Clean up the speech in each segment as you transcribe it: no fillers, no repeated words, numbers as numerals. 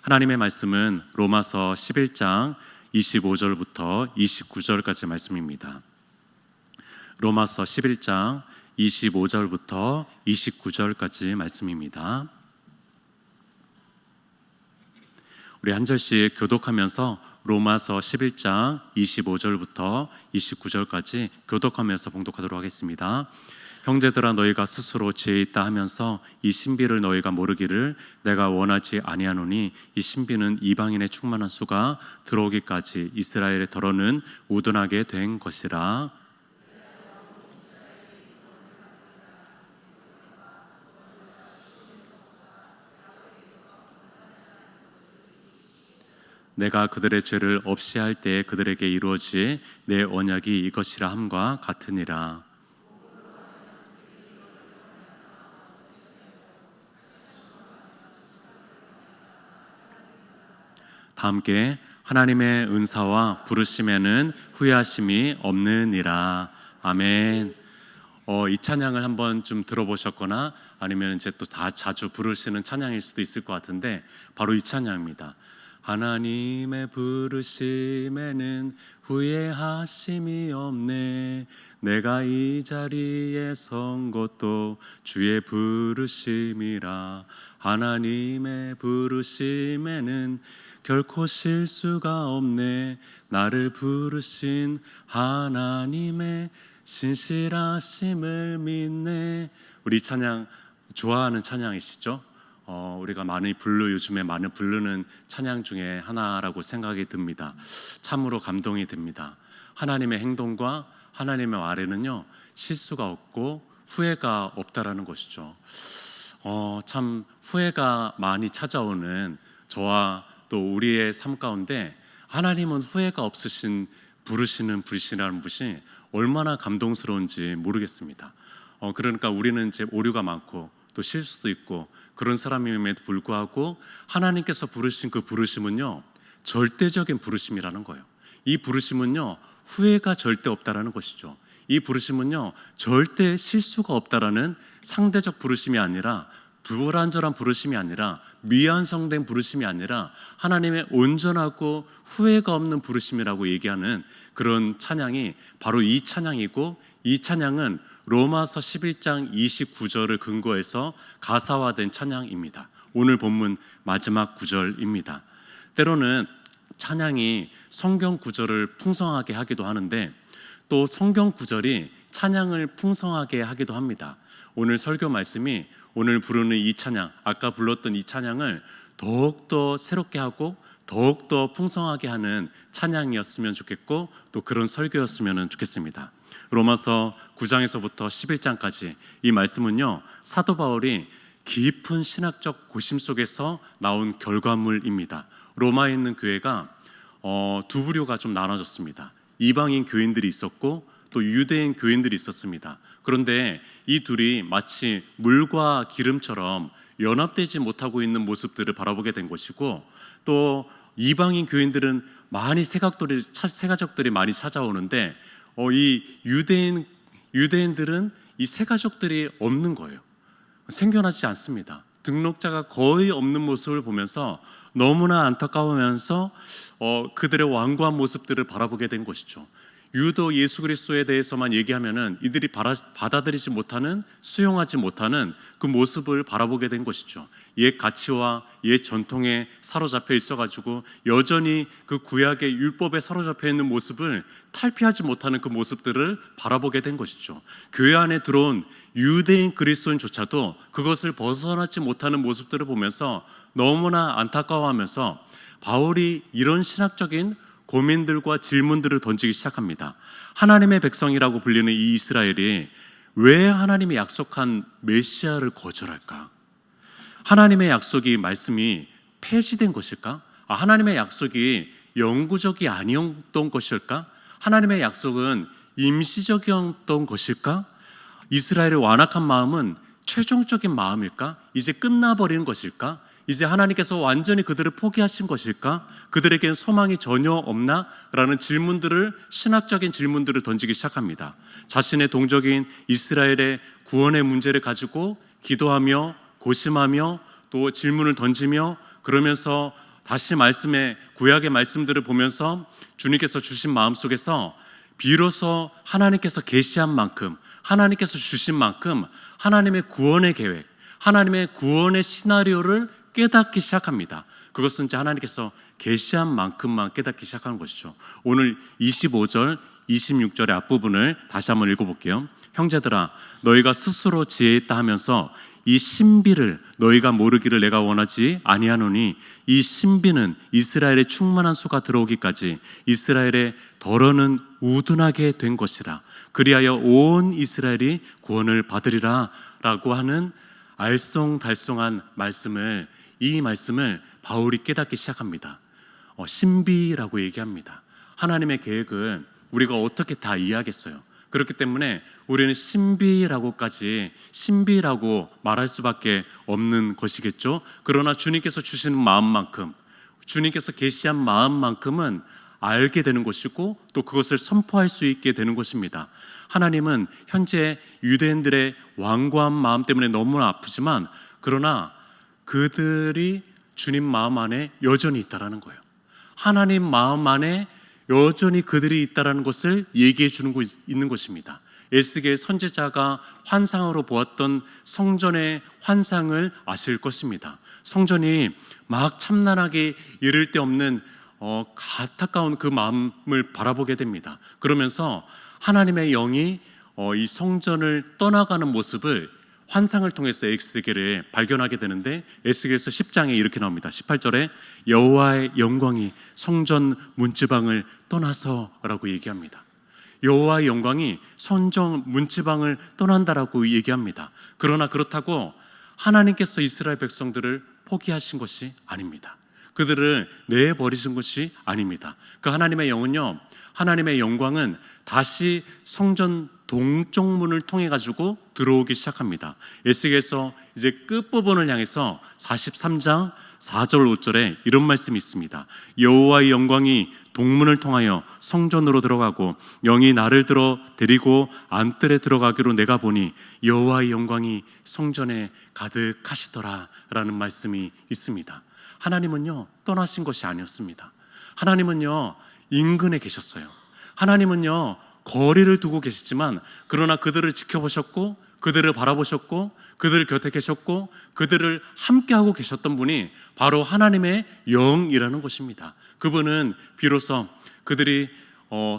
하나님의 말씀은 로마서 11장 25절부터 29절까지 말씀입니다. 로마서 11장 25절부터 29절까지 말씀입니다. 우리 한 절씩 교독하면서 로마서 11장 25절부터 29절까지 교독하면서 봉독하도록 하겠습니다. 형제들아, 너희가 스스로 지혜 있다 하면서 이 신비를 너희가 모르기를 내가 원하지 아니하노니, 이 신비는 이방인의 충만한 수가 들어오기까지 이스라엘의 더러는 우둔하게 된 것이라. 내가 그들의 죄를 없이 할 때에 그들에게 이루어질 내 언약이 이것이라 함과 같으니라. 다 함께 하나님의 은사와 부르심에는 후회하심이 없느니라. 아멘. 이 찬양을 한번 좀 들어보셨거나 아니면 이제 또 다 자주 부르시는 찬양일 수도 있을 것 같은데, 바로 이 찬양입니다. 하나님의 부르심에는 후회하심이 없네. 내가 이 자리에 선 것도 주의 부르심이라. 하나님의 부르심에는 결코 실수가 없네. 나를 부르신 하나님의 신실하심을 믿네. 우리 찬양 좋아하는 찬양이시죠? 우리가 요즘에 많이 부르는 찬양 중에 하나라고 생각이 듭니다. 참으로 감동이 됩니다. 하나님의 행동과 하나님의 말에는요, 실수가 없고 후회가 없다라는 것이죠. 참 후회가 많이 찾아오는 저와 또 우리의 삶 가운데 하나님은 후회가 없으신 부르시는 분이라는 것이 얼마나 감동스러운지 모르겠습니다. 그러니까 우리는 이제 오류가 많고 또 실수도 있고 그런 사람임에도 불구하고 하나님께서 부르신 그 부르심은요, 절대적인 부르심이라는 거예요. 이 부르심은요, 후회가 절대 없다라는 것이죠. 이 부르심은요, 절대 실수가 없다라는 상대적 부르심이 아니라, 불완전한 부르심이 아니라, 미완성된 부르심이 아니라 하나님의 온전하고 후회가 없는 부르심이라고 얘기하는 그런 찬양이 바로 이 찬양이고, 이 찬양은 로마서 11장 29절을 근거해서 가사화된 찬양입니다. 오늘 본문 마지막 구절입니다. 때로는 찬양이 성경 구절을 풍성하게 하기도 하는데, 또 성경 구절이 찬양을 풍성하게 하기도 합니다. 오늘 설교 말씀이 오늘 부르는 이 찬양, 아까 불렀던 이 찬양을 더욱더 새롭게 하고 더욱더 풍성하게 하는 찬양이었으면 좋겠고, 또 그런 설교였으면 좋겠습니다. 로마서 9장에서부터 11장까지 이 말씀은요, 사도 바울이 깊은 신학적 고심 속에서 나온 결과물입니다. 로마에 있는 교회가 두 부류가 좀 나눠졌습니다. 이방인 교인들이 있었고 또 유대인 교인들이 있었습니다. 그런데 이 둘이 마치 물과 기름처럼 연합되지 못하고 있는 모습들을 바라보게 된 것이고, 또 이방인 교인들은 많이 새가족들이 많이 찾아오는데 이 유대인들은 이 새가족들이 없는 거예요. 생겨나지 않습니다. 등록자가 거의 없는 모습을 보면서 너무나 안타까우면서 그들의 완고한 모습들을 바라보게 된 것이죠. 유도 예수 그리스도에 대해서만 얘기하면은 이들이 받아들이지 못하는, 수용하지 못하는 그 모습을 바라보게 된 것이죠. 옛 가치와 옛 전통에 사로잡혀 있어가지고 여전히 그 구약의 율법에 사로잡혀 있는 모습을 탈피하지 못하는 그 모습들을 바라보게 된 것이죠. 교회 안에 들어온 유대인 그리스도인조차도 그것을 벗어나지 못하는 모습들을 보면서 너무나 안타까워하면서 바울이 이런 신학적인 고민들과 질문들을 던지기 시작합니다. 하나님의 백성이라고 불리는 이 이스라엘이 왜 하나님이 약속한 메시아를 거절할까? 하나님의 약속이, 말씀이 폐지된 것일까? 하나님의 약속이 영구적이 아니었던 것일까? 하나님의 약속은 임시적이었던 것일까? 이스라엘의 완악한 마음은 최종적인 마음일까? 이제 끝나버리는 것일까? 이제 하나님께서 완전히 그들을 포기하신 것일까? 그들에겐 소망이 전혀 없나? 라는 질문들을, 신학적인 질문들을 던지기 시작합니다. 자신의 동족인 이스라엘의 구원의 문제를 가지고 기도하며 고심하며 또 질문을 던지며, 그러면서 다시 구약의 말씀들을 보면서 주님께서 주신 마음속에서 비로소 하나님께서 계시한 만큼, 하나님께서 주신 만큼 하나님의 구원의 계획, 하나님의 구원의 시나리오를 깨닫기 시작합니다. 그것은 이제 하나님께서 계시한 만큼만 깨닫기 시작하는 것이죠. 오늘 25절, 26절의 앞부분을 다시 한번 읽어볼게요. 형제들아, 너희가 스스로 지혜 있다 하면서 이 신비를 너희가 모르기를 내가 원하지 아니하노니, 이 신비는 이스라엘의 충만한 수가 들어오기까지 이스라엘의 덜어는 우둔하게 된 것이라. 그리하여 온 이스라엘이 구원을 받으리라 라고 하는 알쏭달쏭한 말씀을, 이 말씀을 바울이 깨닫기 시작합니다. 신비라고 얘기합니다. 하나님의 계획을 우리가 어떻게 다 이해하겠어요? 그렇기 때문에 우리는 신비라고 말할 수밖에 없는 것이겠죠. 그러나 주님께서 주시는 마음만큼, 주님께서 계시한 마음만큼은 알게 되는 것이고, 또 그것을 선포할 수 있게 되는 것입니다. 하나님은 현재 유대인들의 완고한 마음 때문에 너무나 아프지만, 그러나 그들이 주님 마음 안에 여전히 있다라는 거예요. 하나님 마음 안에 여전히 그들이 있다라는 것을 얘기해 주는 있는 것입니다. 에스겔 선지자가 환상으로 보았던 성전의 환상을 아실 것입니다. 성전이 막 참난하게 이를 데 없는 안타까운 그 마음을 바라보게 됩니다. 그러면서 하나님의 영이 이 성전을 떠나가는 모습을 환상을 통해서 에스겔을 발견하게 되는데, 에스겔서 10장에 이렇게 나옵니다. 18절에 여호와의 영광이 성전 문지방을 떠나서라고 얘기합니다. 여호와의 영광이 성전 문지방을 떠난다라고 얘기합니다. 그러나 그렇다고 하나님께서 이스라엘 백성들을 포기하신 것이 아닙니다. 그들을 내버리신 것이 아닙니다. 그 하나님의 영은요, 하나님의 영광은 다시 성전 동쪽 문을 통해 가지고 들어오기 시작합니다. 에스겔서 이제 끝부분을 향해서 43장 4절 5절에 이런 말씀이 있습니다. 여호와의 영광이 동문을 통하여 성전으로 들어가고 영이 나를 데리고 안뜰에 들어가기로 내가 보니 여호와의 영광이 성전에 가득하시더라 라는 말씀이 있습니다. 하나님은요, 떠나신 것이 아니었습니다. 하나님은요, 인근에 계셨어요. 하나님은요, 거리를 두고 계시지만, 그러나 그들을 지켜보셨고, 그들을 바라보셨고, 그들 곁에 계셨고, 그들을 함께하고 계셨던 분이 바로 하나님의 영이라는 것입니다. 그분은 비로소 그들이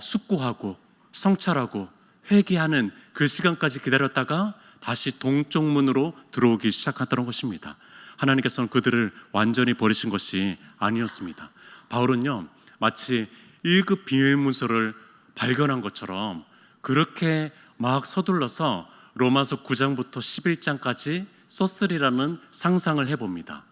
숙고하고 성찰하고 회개하는 그 시간까지 기다렸다가 다시 동쪽 문으로 들어오기 시작하던 것입니다. 하나님께서는 그들을 완전히 버리신 것이 아니었습니다. 바울은요, 마치 1급 비밀문서를 발견한 것처럼 그렇게 막 서둘러서 로마서 9장부터 11장까지 썼으리라는 상상을 해봅니다.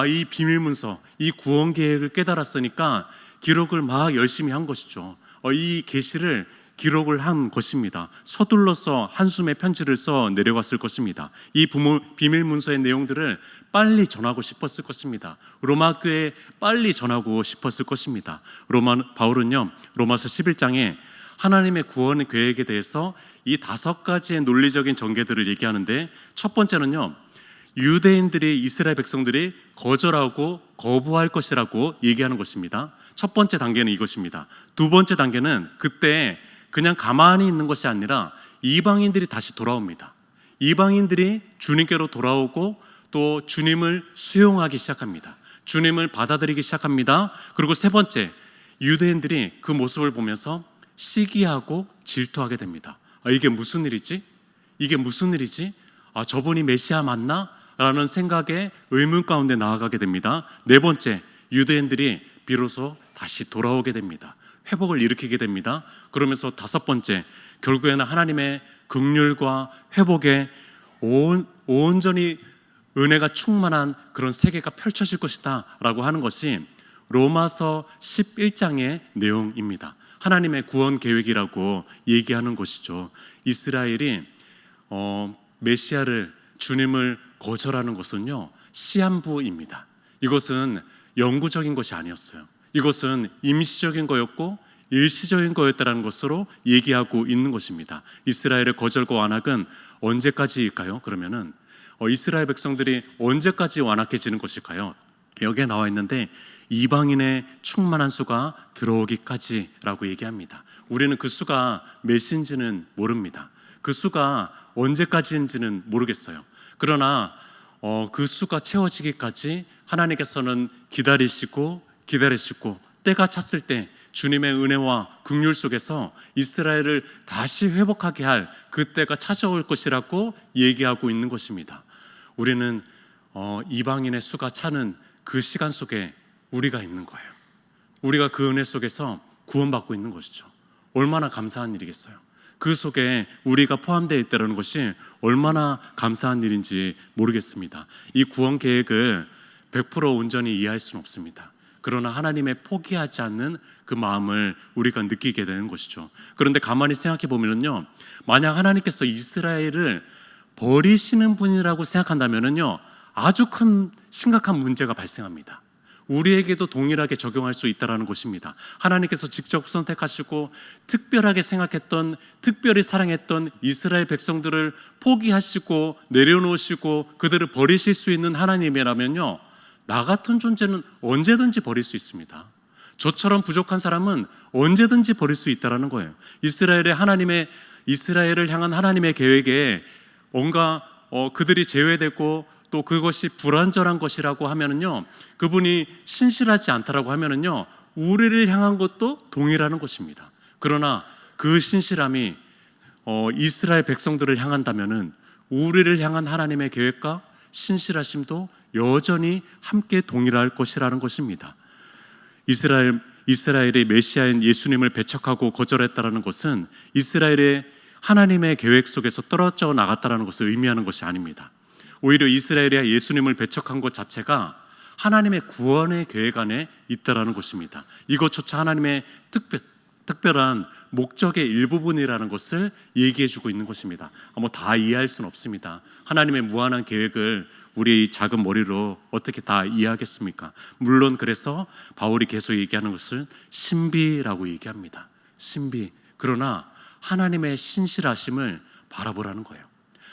이 비밀문서, 이 구원 계획을 깨달았으니까 기록을 막 열심히 한 것이죠. 이 계시를 기록을 한 것입니다. 서둘러서 한숨의 편지를 써 내려갔을 것입니다. 이 비밀문서의 내용들을 빨리 전하고 싶었을 것입니다. 로마 교회에 빨리 전하고 싶었을 것입니다. 바울은요, 로마서 11장에 하나님의 구원 계획에 대해서 이 5가지의 논리적인 전개들을 얘기하는데, 첫 번째는요, 유대인들이, 이스라엘 백성들이 거절하고 거부할 것이라고 얘기하는 것입니다. 첫 번째 단계는 이것입니다. 두 번째 단계는 그때 그냥 가만히 있는 것이 아니라 이방인들이 다시 돌아옵니다. 이방인들이 주님께로 돌아오고 또 주님을 수용하기 시작합니다. 주님을 받아들이기 시작합니다. 그리고 세 번째, 유대인들이 그 모습을 보면서 시기하고 질투하게 됩니다. 이게 무슨 일이지? 이게 무슨 일이지? 저분이 메시아 맞나? 라는 생각에 의문 가운데 나아가게 됩니다. 네 번째, 유대인들이 비로소 다시 돌아오게 됩니다. 회복을 일으키게 됩니다. 그러면서 다섯 번째, 결국에는 하나님의 긍휼과 회복에 온전히 은혜가 충만한 그런 세계가 펼쳐질 것이다 라고 하는 것이 로마서 11장의 내용입니다. 하나님의 구원 계획이라고 얘기하는 것이죠. 이스라엘이 메시아를, 주님을 거절하는 것은요, 시한부입니다. 이것은 영구적인 것이 아니었어요. 이것은 임시적인 거였고 일시적인 거였다는 것으로 얘기하고 있는 것입니다. 이스라엘의 거절과 완악은 언제까지일까요? 그러면은 이스라엘 백성들이 언제까지 완악해지는 것일까요? 여기에 나와 있는데 이방인의 충만한 수가 들어오기까지라고 얘기합니다. 우리는 그 수가 몇인지는 모릅니다. 그 수가 언제까지인지는 모르겠어요. 그러나 그 수가 채워지기까지 하나님께서는 기다리시고 때가 찼을 때 주님의 은혜와 긍휼 속에서 이스라엘을 다시 회복하게 할 그때가 찾아올 것이라고 얘기하고 있는 것입니다. 우리는 이방인의 수가 차는 그 시간 속에 우리가 있는 거예요. 우리가 그 은혜 속에서 구원받고 있는 것이죠. 얼마나 감사한 일이겠어요. 그 속에 우리가 포함되어 있다는 것이 얼마나 감사한 일인지 모르겠습니다. 이 구원 계획을 100% 온전히 이해할 수는 없습니다. 그러나 하나님의 포기하지 않는 그 마음을 우리가 느끼게 되는 것이죠. 그런데 가만히 생각해 보면요, 만약 하나님께서 이스라엘을 버리시는 분이라고 생각한다면요, 아주 큰 심각한 문제가 발생합니다. 우리에게도 동일하게 적용할 수 있다는 것입니다. 하나님께서 직접 선택하시고 특별하게 생각했던, 특별히 사랑했던 이스라엘 백성들을 포기하시고 내려놓으시고 그들을 버리실 수 있는 하나님이라면요, 나 같은 존재는 언제든지 버릴 수 있습니다. 저처럼 부족한 사람은 언제든지 버릴 수 있다는 거예요. 이스라엘을 향한 하나님의 계획에 뭔가 그들이 제외되고 또 그것이 불완전한 것이라고 하면은요, 그분이 신실하지 않다라고 하면은요, 우리를 향한 것도 동일하는 것입니다. 그러나 그 신실함이 이스라엘 백성들을 향한다면은 우리를 향한 하나님의 계획과 신실하심도 여전히 함께 동일할 것이라는 것입니다. 이스라엘이 메시아인 예수님을 배척하고 거절했다는 것은 이스라엘의 하나님의 계획 속에서 떨어져 나갔다는 것을 의미하는 것이 아닙니다. 오히려 이스라엘이 예수님을 배척한 것 자체가 하나님의 구원의 계획 안에 있다는 것입니다. 이것조차 하나님의 특별한 목적의 일부분이라는 것을 얘기해주고 있는 것입니다. 다 이해할 수는 없습니다. 하나님의 무한한 계획을 우리 작은 머리로 어떻게 다 이해하겠습니까? 물론 그래서 바울이 계속 얘기하는 것을 신비라고 얘기합니다. 신비. 그러나 하나님의 신실하심을 바라보라는 거예요.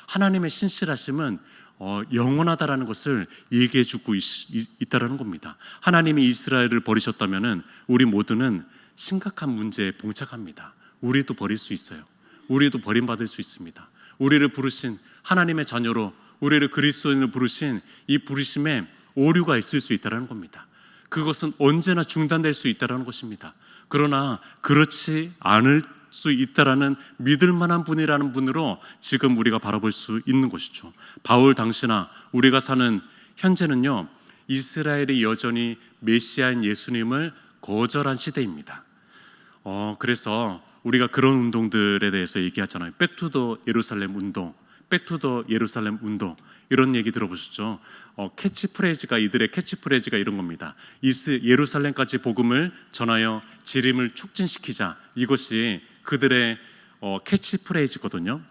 하나님의 신실하심은 영원하다라는 것을 얘기해주고 있다는 겁니다. 하나님이 이스라엘을 버리셨다면 우리 모두는 심각한 문제에 봉착합니다. 우리도 버릴 수 있어요. 우리도 버림받을 수 있습니다. 우리를 부르신 하나님의 자녀로, 우리를 그리스도인으로 부르신 이 부르심에 오류가 있을 수 있다는 겁니다. 그것은 언제나 중단될 수 있다는 것입니다. 그러나 그렇지 않을 수 있다라는 믿을 만한 분이라는 분으로 지금 우리가 바라볼 수 있는 것이죠. 바울 당시나 우리가 사는 현재는요, 이스라엘이 여전히 메시아인 예수님을 거절한 시대입니다. 그래서 우리가 그런 운동들에 대해서 얘기하잖아요. 백투더 예루살렘 운동, 백투더 예루살렘 운동, 이런 얘기 들어보셨죠? 캐치프레이즈가, 이들의 캐치프레이즈가 이런 겁니다. 예루살렘까지 복음을 전하여 재림을 촉진시키자. 이것이 그들의 캐치프레이즈거든요.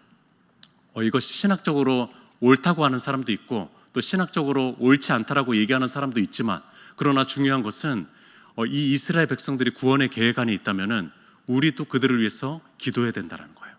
이것이 신학적으로 옳다고 하는 사람도 있고 또 신학적으로 옳지 않다라고 얘기하는 사람도 있지만, 그러나 중요한 것은 이 이스라엘 백성들이 구원의 계획 안에 있다면은 우리도 그들을 위해서 기도해야 된다는 거예요.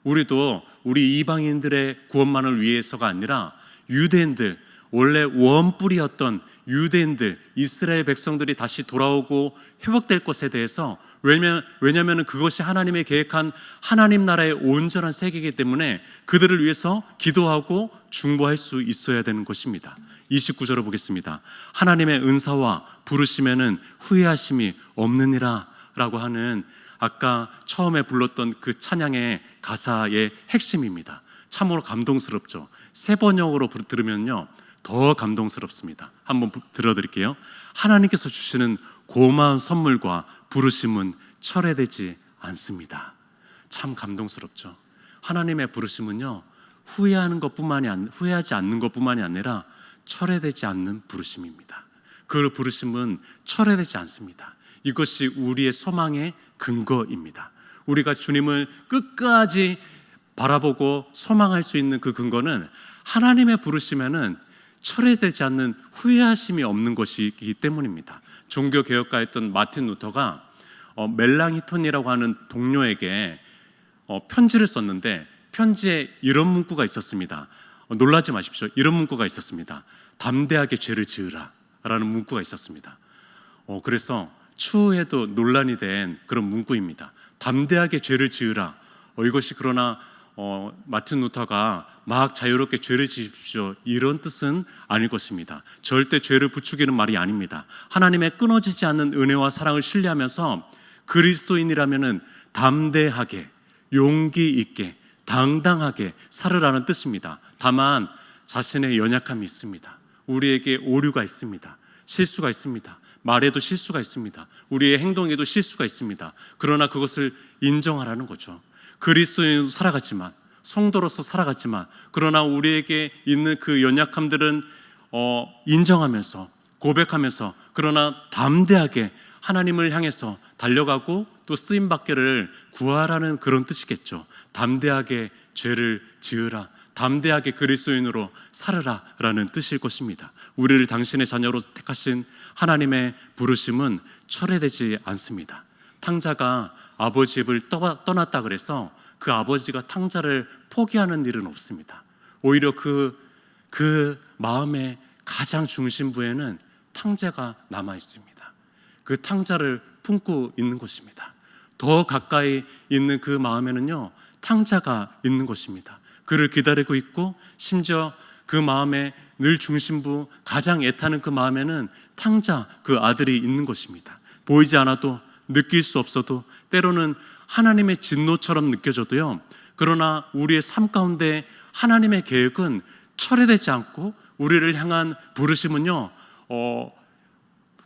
우리도 우리 이방인들의 구원만을 위해서가 아니라 유대인들, 원래 원뿌리였던 유대인들, 이스라엘 백성들이 다시 돌아오고 회복될 것에 대해서, 왜냐하면 그것이 하나님의 계획한 하나님 나라의 온전한 세계이기 때문에 그들을 위해서 기도하고 중보할 수 있어야 되는 것입니다. 29절을 보겠습니다. 하나님의 은사와 부르심에는 후회하심이 없느니라 라고 하는, 아까 처음에 불렀던 그 찬양의 가사의 핵심입니다. 참으로 감동스럽죠. 새 번역으로 들으면요 더 감동스럽습니다. 한번 들어드릴게요. 하나님께서 주시는 고마운 선물과 부르심은 철회되지 않습니다. 참 감동스럽죠. 하나님의 부르심은요, 후회하지 않는 것뿐만이 아니라 철회되지 않는 부르심입니다. 그 부르심은 철회되지 않습니다. 이것이 우리의 소망의 근거입니다. 우리가 주님을 끝까지 바라보고 소망할 수 있는 그 근거는 하나님의 부르심에는 철회되지 않는 후회하심이 없는 것이기 때문입니다. 종교개혁가였던 마틴 루터가 멜랑히톤이라고 하는 동료에게 편지를 썼는데, 편지에 이런 문구가 있었습니다. 놀라지 마십시오. 이런 문구가 있었습니다. 담대하게 죄를 지으라 라는 문구가 있었습니다. 그래서 추후에도 논란이 된 그런 문구입니다. 담대하게 죄를 지으라. 이것이 그러나 마틴 루터가 막 자유롭게 죄를 지십시오 이런 뜻은 아닐 것입니다. 절대 죄를 부추기는 말이 아닙니다. 하나님의 끊어지지 않는 은혜와 사랑을 신뢰하면서 그리스도인이라면은 담대하게, 용기 있게, 당당하게 살으라는 뜻입니다. 다만 자신의 연약함이 있습니다. 우리에게 오류가 있습니다. 실수가 있습니다. 말에도 실수가 있습니다. 우리의 행동에도 실수가 있습니다. 그러나 그것을 인정하라는 거죠. 그리스도인으로 살아갔지만, 성도로서 살아갔지만, 그러나 우리에게 있는 그 연약함들은 인정하면서, 고백하면서, 그러나 담대하게 하나님을 향해서 달려가고 또 쓰임받기를 구하라는 그런 뜻이겠죠. 담대하게 죄를 지으라, 담대하게 그리스도인으로 살으라 라는 뜻일 것입니다. 우리를 당신의 자녀로 택하신 하나님의 부르심은 철회되지 않습니다. 탕자가 아버지 집을 떠났다 그래서 그 아버지가 탕자를 포기하는 일은 없습니다. 오히려 그 마음의 가장 중심부에는 탕자가 남아 있습니다. 그 탕자를 품고 있는 것입니다. 더 가까이 있는 그 마음에는요, 탕자가 있는 것입니다. 그를 기다리고 있고, 심지어 그 마음의 늘 중심부, 가장 애타는 그 마음에는 탕자, 그 아들이 있는 것입니다. 보이지 않아도, 느낄 수 없어도, 때로는 하나님의 진노처럼 느껴져도요, 그러나 우리의 삶 가운데 하나님의 계획은 철회되지 않고, 우리를 향한 부르심은요,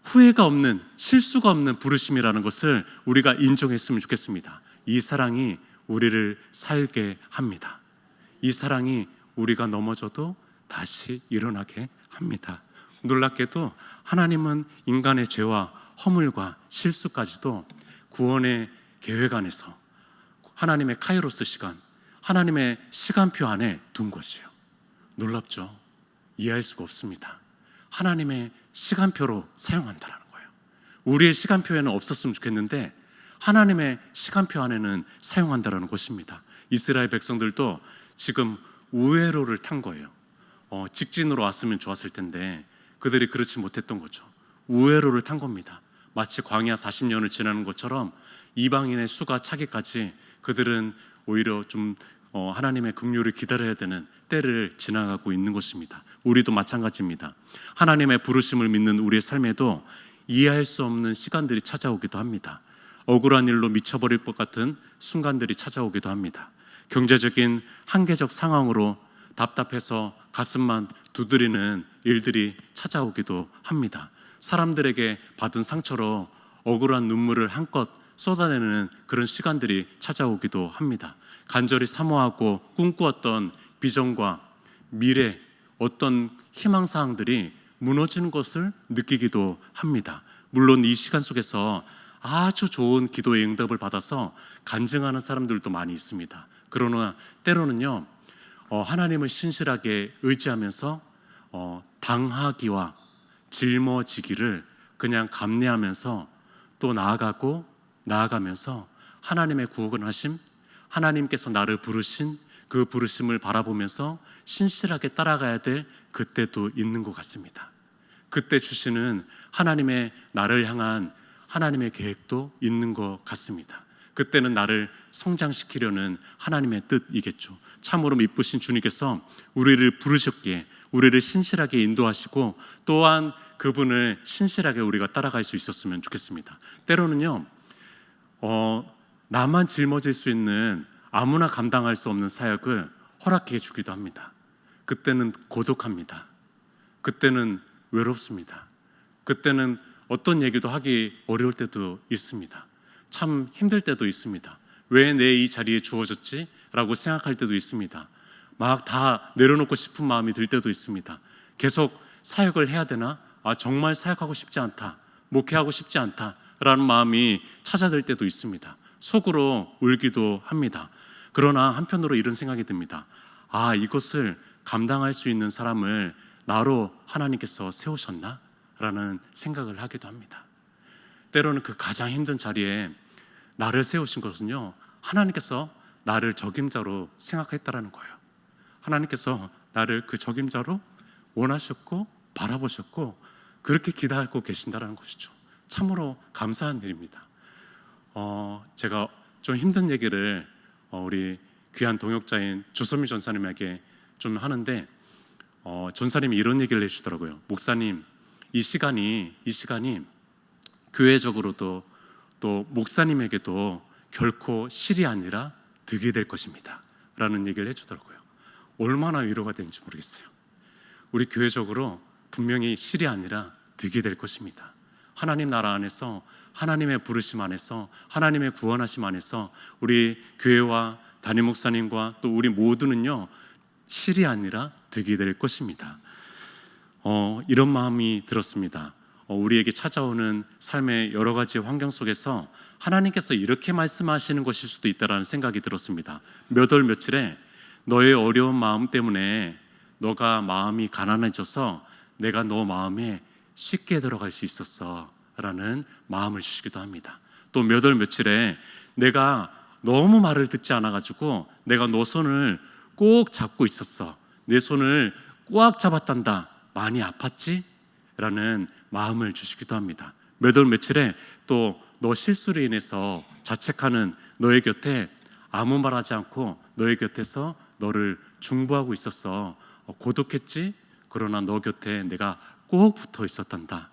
후회가 없는, 실수가 없는 부르심이라는 것을 우리가 인정했으면 좋겠습니다. 이 사랑이 우리를 살게 합니다. 이 사랑이 우리가 넘어져도 다시 일어나게 합니다. 놀랍게도 하나님은 인간의 죄와 허물과 실수까지도 구원의 계획 안에서 하나님의 카이로스 시간, 하나님의 시간표 안에 둔 것이에요. 놀랍죠? 이해할 수가 없습니다. 하나님의 시간표로 사용한다는 거예요. 우리의 시간표에는 없었으면 좋겠는데 하나님의 시간표 안에는 사용한다는 것입니다. 이스라엘 백성들도 지금 우회로를 탄 거예요. 직진으로 왔으면 좋았을 텐데 그들이 그렇지 못했던 거죠. 우회로를 탄 겁니다. 마치 광야 40년을 지나는 것처럼 이방인의 수가 차기까지 그들은 오히려 좀 하나님의 긍휼을 기다려야 되는 때를 지나가고 있는 것입니다. 우리도 마찬가지입니다. 하나님의 부르심을 믿는 우리의 삶에도 이해할 수 없는 시간들이 찾아오기도 합니다. 억울한 일로 미쳐버릴 것 같은 순간들이 찾아오기도 합니다. 경제적인 한계적 상황으로 답답해서 가슴만 두드리는 일들이 찾아오기도 합니다. 사람들에게 받은 상처로 억울한 눈물을 한껏 쏟아내는 그런 시간들이 찾아오기도 합니다. 간절히 사모하고 꿈꾸었던 비전과 미래, 어떤 희망사항들이 무너지는 것을 느끼기도 합니다. 물론 이 시간 속에서 아주 좋은 기도의 응답을 받아서 간증하는 사람들도 많이 있습니다. 그러나 때로는요, 하나님을 신실하게 의지하면서 당하기와 짊어지기를 그냥 감내하면서 또 나아가면서 하나님의 구원하심, 하나님께서 나를 부르신 그 부르심을 바라보면서 신실하게 따라가야 될 그때도 있는 것 같습니다. 그때 주시는 하나님의 나를 향한 하나님의 계획도 있는 것 같습니다. 그때는 나를 성장시키려는 하나님의 뜻이겠죠. 참으로 이쁘신 주님께서 우리를 부르셨기에 우리를 신실하게 인도하시고 또한 그분을 신실하게 우리가 따라갈 수 있었으면 좋겠습니다. 때로는요, 나만 짊어질 수 있는 아무나 감당할 수 없는 사역을 허락해 주기도 합니다. 그때는 고독합니다. 그때는 외롭습니다. 그때는 어떤 얘기도 하기 어려울 때도 있습니다. 참 힘들 때도 있습니다. 왜 내 이 자리에 주어졌지? 라고 생각할 때도 있습니다. 막 다 내려놓고 싶은 마음이 들 때도 있습니다. 계속 사역을 해야 되나? 정말 사역하고 싶지 않다. 목회하고 싶지 않다. 라는 마음이 찾아들 때도 있습니다. 속으로 울기도 합니다. 그러나 한편으로 이런 생각이 듭니다. 이것을 감당할 수 있는 사람을 나로 하나님께서 세우셨나? 라는 생각을 하기도 합니다. 때로는 그 가장 힘든 자리에 나를 세우신 것은요, 하나님께서 나를 적임자로 생각했다라는 거예요. 하나님께서 나를 그 적임자로 원하셨고 바라보셨고 그렇게 기다리고 계신다라는 것이죠. 참으로 감사한 일입니다. 제가 좀 힘든 얘기를 우리 귀한 동역자인 조선미 전사님에게 좀 하는데 전사님이 이런 얘기를 해주더라고요. 목사님, 이 시간이 교회적으로도 또 목사님에게도 결코 실이 아니라 득이 될 것입니다 라는 얘기를 해주더라고요. 얼마나 위로가 되는지 모르겠어요. 우리 교회적으로 분명히 실이 아니라 득이 될 것입니다. 하나님 나라 안에서, 하나님의 부르심 안에서, 하나님의 구원하심 안에서 우리 교회와 담임 목사님과 또 우리 모두는요, 실이 아니라 득이 될 것입니다. 이런 마음이 들었습니다. 우리에게 찾아오는 삶의 여러 가지 환경 속에서 하나님께서 이렇게 말씀하시는 것일 수도 있다라는 생각이 들었습니다. 몇 월 며칠에 너의 어려운 마음 때문에 너가 마음이 가난해져서 내가 너 마음에 쉽게 들어갈 수 있었어 라는 마음을 주시기도 합니다. 또 몇 월 며칠에 내가 너무 말을 듣지 않아가지고 내가 너 손을 꼭 잡고 있었어, 내 손을 꽉 잡았단다, 많이 아팠지? 라는 마음을 주시기도 합니다. 몇 월 며칠에 또 너 실수로 인해서 자책하는 너의 곁에 아무 말하지 않고 너의 곁에서 너를 중보하고 있었어, 고독했지? 그러나 너 곁에 내가 꼭 붙어 있었단다.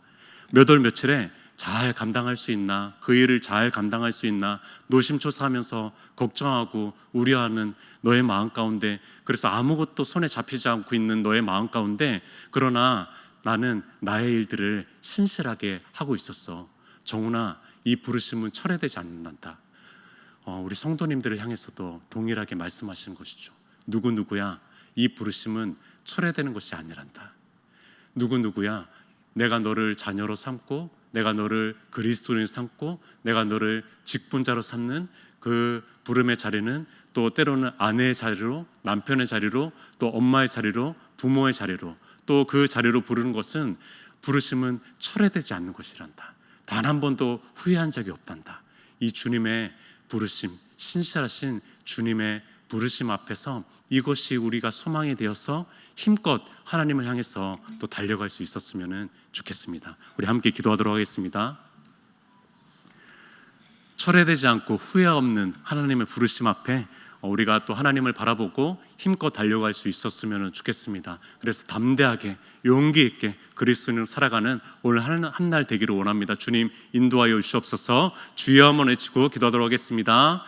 몇 월 며칠에 잘 감당할 수 있나, 그 일을 잘 감당할 수 있나 노심초사하면서 걱정하고 우려하는 너의 마음 가운데, 그래서 아무것도 손에 잡히지 않고 있는 너의 마음 가운데, 그러나 나는 나의 일들을 신실하게 하고 있었어. 정훈아, 이 부르심은 철회되지 않는다. 우리 성도님들을 향해서도 동일하게 말씀하시는 것이죠. 누구누구야, 이 부르심은 철회되는 것이 아니란다. 누구누구야, 내가 너를 자녀로 삼고 내가 너를 그리스도인으로 삼고 내가 너를 직분자로 삼는 그 부름의 자리는 또 때로는 아내의 자리로, 남편의 자리로, 또 엄마의 자리로, 부모의 자리로, 또 그 자리로 부르는 것은, 부르심은 철회되지 않는 것이란다. 단 한 번도 후회한 적이 없단다. 이 주님의 부르심, 신실하신 주님의 부르심 앞에서 이것이 우리가 소망이 되어서 힘껏 하나님을 향해서 또 달려갈 수 있었으면 좋겠습니다. 우리 함께 기도하도록 하겠습니다. 철회되지 않고 후회 없는 하나님의 부르심 앞에 우리가 또 하나님을 바라보고 힘껏 달려갈 수 있었으면 좋겠습니다. 그래서 담대하게 용기 있게 그리스도인으로 살아가는 오늘 한 날 되기를 원합니다. 주님 인도하여 주시옵소서. 주여 한번 외치고 기도하도록 하겠습니다.